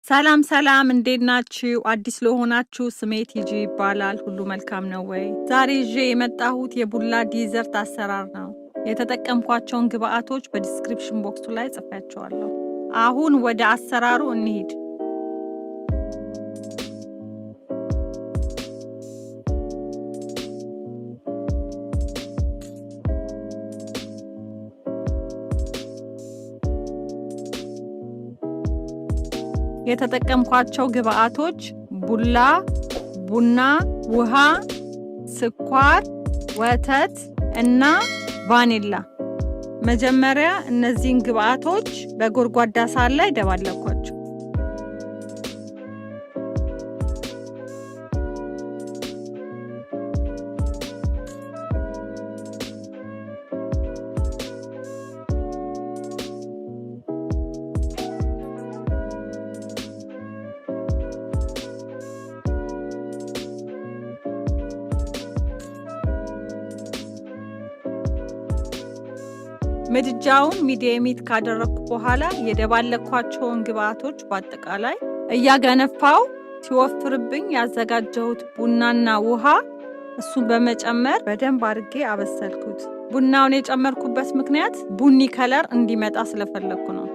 ሰላም ሰላም እንዴት ናችሁ? አዲስ ለሆናችሁ ስሜ ቲጂ ይባላል። ሁሉ መልካም ነው ወይ? ዛሬ ይዤ የመጣሁት የቡላ ዲዘርት አሰራር ነው። የተጠቀምኳቸውን ግብአቶች በዲስክሪፕሽን ቦክሱ ላይ ጽፌያቸዋለሁ። አሁን ወደ አሰራሩ እንሂድ። የተጠቀምኳቸው ግብአቶች ቡላ፣ ቡና፣ ውሃ፣ ስኳር፣ ወተት እና ቫኒላ። መጀመሪያ እነዚህን ግብአቶች በጎድጓዳ ሳህን ላይ ደባለኳቸው። ምድጃውን ሚዲየም ሂት ካደረኩ በኋላ የደባለኳቸውን ግብአቶች በአጠቃላይ እያገነፋው ሲወፍርብኝ ያዘጋጀሁት ቡናና ውሃ እሱን በመጨመር በደንብ አድርጌ አበሰልኩት። ቡናውን የጨመርኩበት ምክንያት ቡኒ ከለር እንዲመጣ ስለፈለኩ ነው።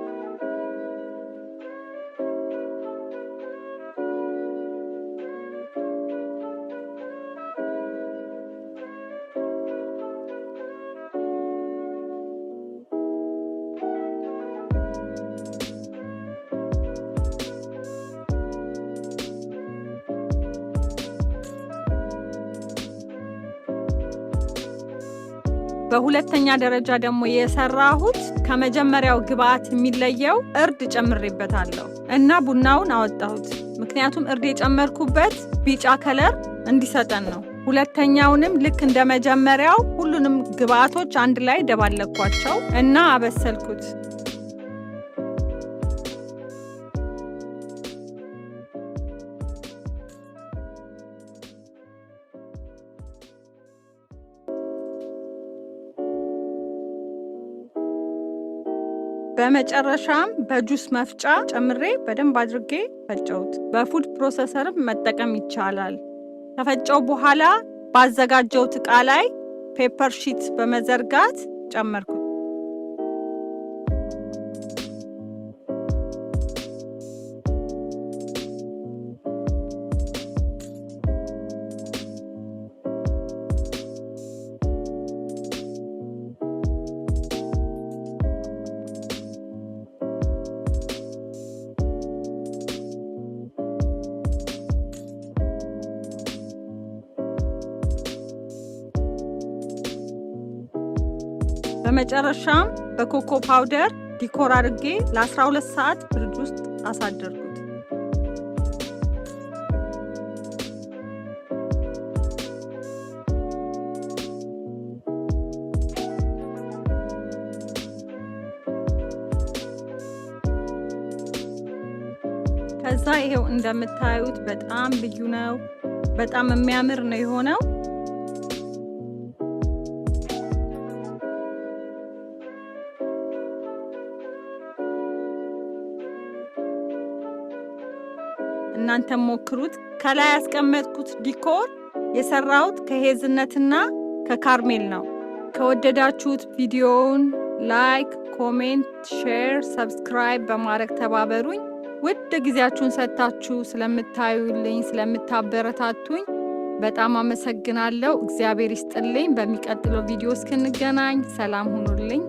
በሁለተኛ ደረጃ ደግሞ የሰራሁት ከመጀመሪያው ግብአት የሚለየው እርድ ጨምሬበታለሁ እና ቡናውን አወጣሁት። ምክንያቱም እርድ የጨመርኩበት ቢጫ ከለር እንዲሰጠን ነው። ሁለተኛውንም ልክ እንደ መጀመሪያው ሁሉንም ግብአቶች አንድ ላይ ደባለኳቸው እና አበሰልኩት። በመጨረሻም በጁስ መፍጫ ጨምሬ በደንብ አድርጌ ፈጨሁት። በፉድ ፕሮሰሰርም መጠቀም ይቻላል። ከፈጨው በኋላ ባዘጋጀሁት ዕቃ ላይ ፔፐር ሺት በመዘርጋት ጨመርኩት። በመጨረሻም በኮኮ ፓውደር ዲኮር አድርጌ ለ12 ሰዓት ፍሪጅ ውስጥ አሳደርኩት። ከዛ ይሄው እንደምታዩት በጣም ልዩ ነው። በጣም የሚያምር ነው የሆነው። እናንተ ሞክሩት። ከላይ ያስቀመጥኩት ዲኮር የሰራሁት ከሄዝነትና ከካርሜል ነው። ከወደዳችሁት ቪዲዮውን ላይክ፣ ኮሜንት፣ ሼር፣ ሰብስክራይብ በማድረግ ተባበሩኝ። ውድ ጊዜያችሁን ሰጥታችሁ ስለምታዩልኝ ስለምታበረታቱኝ በጣም አመሰግናለሁ። እግዚአብሔር ይስጥልኝ። በሚቀጥለው ቪዲዮ እስክንገናኝ ሰላም ሁኑልኝ።